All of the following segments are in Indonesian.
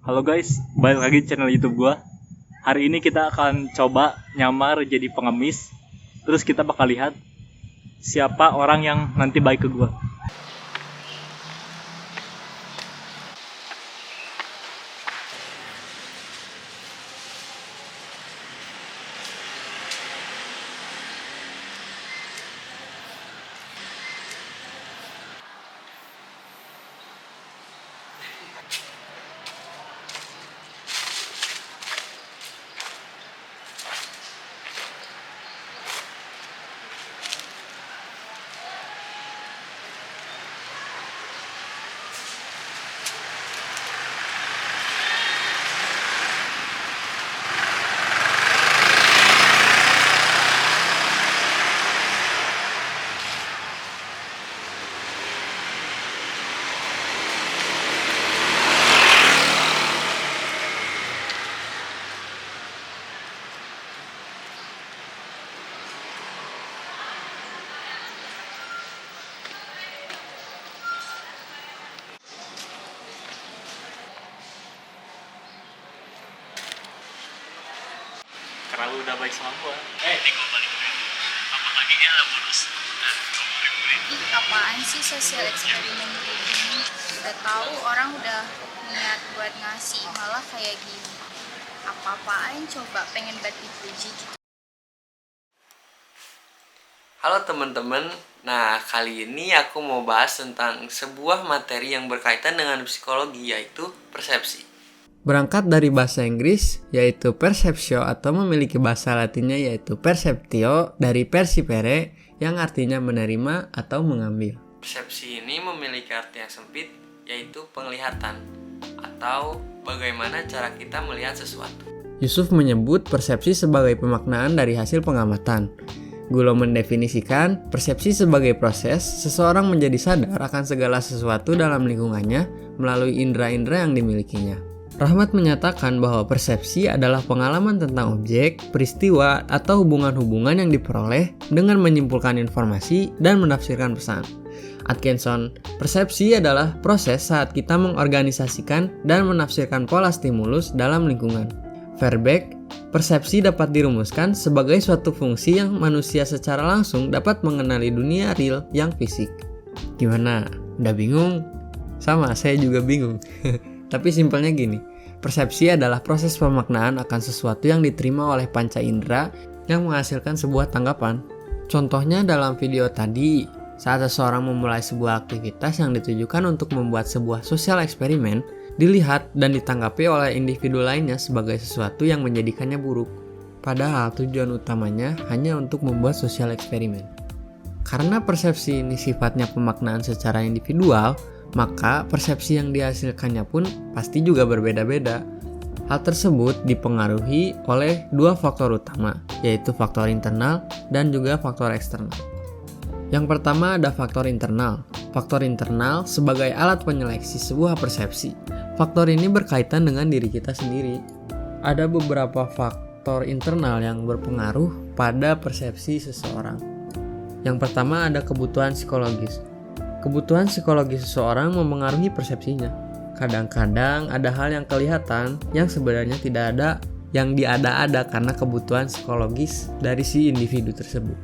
Halo guys, balik lagi di channel YouTube gua. Hari ini kita akan coba nyamar jadi pengemis. Terus kita bakal lihat siapa orang yang nanti baik ke gua. Karena lu udah baik sama gua. Ini gua balik dulu. Apa lagi dia ada bonus? Ih, apaan sih sosial eksperimen kayak gini? Udah tahu orang udah niat buat ngasih malah kayak gini. Apa-apaan coba pengen banget dipuji gitu. Halo teman-teman, nah kali ini aku mau bahas tentang sebuah materi yang berkaitan dengan psikologi, yaitu persepsi. Berangkat dari bahasa Inggris, yaitu perceptio, atau memiliki bahasa latinnya yaitu perceptio, dari persipere, yang artinya menerima atau mengambil. Persepsi ini memiliki arti yang sempit, yaitu penglihatan, atau bagaimana cara kita melihat sesuatu. Yusuf menyebut persepsi sebagai pemaknaan dari hasil pengamatan. Gulo mendefinisikan persepsi sebagai proses seseorang menjadi sadar akan segala sesuatu dalam lingkungannya melalui indera-indera yang dimilikinya. Rahmat menyatakan bahwa persepsi adalah pengalaman tentang objek, peristiwa, atau hubungan-hubungan yang diperoleh dengan menyimpulkan informasi dan menafsirkan pesan. Atkinson, persepsi adalah proses saat kita mengorganisasikan dan menafsirkan pola stimulus dalam lingkungan. Verbeek, persepsi dapat dirumuskan sebagai suatu fungsi yang manusia secara langsung dapat mengenali dunia real yang fisik. Gimana? Udah bingung? Sama, saya juga bingung. Tapi simpelnya gini, persepsi adalah proses pemaknaan akan sesuatu yang diterima oleh panca indera yang menghasilkan sebuah tanggapan. Contohnya dalam video tadi, saat seseorang memulai sebuah aktivitas yang ditujukan untuk membuat sebuah sosial eksperimen, dilihat dan ditanggapi oleh individu lainnya sebagai sesuatu yang menjadikannya buruk. Padahal tujuan utamanya hanya untuk membuat sosial eksperimen. Karena persepsi ini sifatnya pemaknaan secara individual, maka persepsi yang dihasilkannya pun pasti juga berbeda-beda. Hal tersebut dipengaruhi oleh dua faktor utama, yaitu faktor internal dan juga faktor eksternal. Yang pertama ada faktor internal. Faktor internal sebagai alat penyeleksi sebuah persepsi. Faktor ini berkaitan dengan diri kita sendiri. Ada beberapa faktor internal yang berpengaruh pada persepsi seseorang. Yang pertama ada kebutuhan psikologis. Kebutuhan psikologi seseorang memengaruhi persepsinya. Kadang-kadang ada hal yang kelihatan yang sebenarnya tidak ada, yang diada-ada karena kebutuhan psikologis dari si individu tersebut.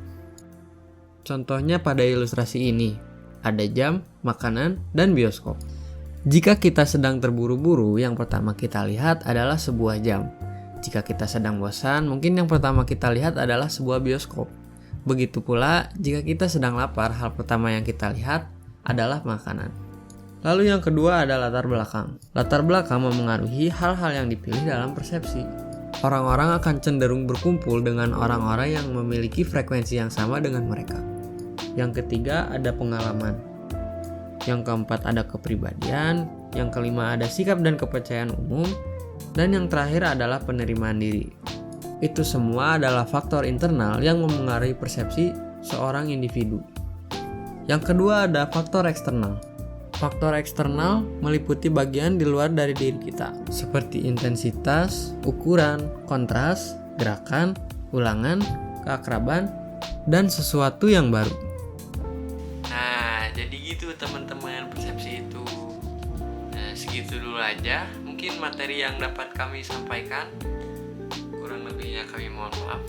Contohnya pada ilustrasi ini, ada jam, makanan, dan bioskop. Jika kita sedang terburu-buru, yang pertama kita lihat adalah sebuah jam. Jika kita sedang bosan, mungkin yang pertama kita lihat adalah sebuah bioskop. Begitu pula, jika kita sedang lapar, hal pertama yang kita lihat adalah makanan. Lalu yang kedua ada latar belakang. Latar belakang memengaruhi hal-hal yang dipilih dalam persepsi. Orang-orang akan cenderung berkumpul dengan orang-orang yang memiliki frekuensi yang sama dengan mereka. Yang ketiga ada pengalaman. Yang keempat ada kepribadian. Yang kelima ada sikap dan kepercayaan umum. Dan yang terakhir adalah penerimaan diri. Itu semua adalah faktor internal yang memengaruhi persepsi seorang individu. Yang kedua ada faktor eksternal. Faktor eksternal meliputi bagian di luar dari diri kita, seperti intensitas, ukuran, kontras, gerakan, ulangan, keakraban, dan sesuatu yang baru. Nah, jadi gitu teman-teman persepsi itu. Nah, segitu dulu aja. Mungkin mungkin materi yang dapat kami sampaikan. Kurang lebihnya kami mohon maaf.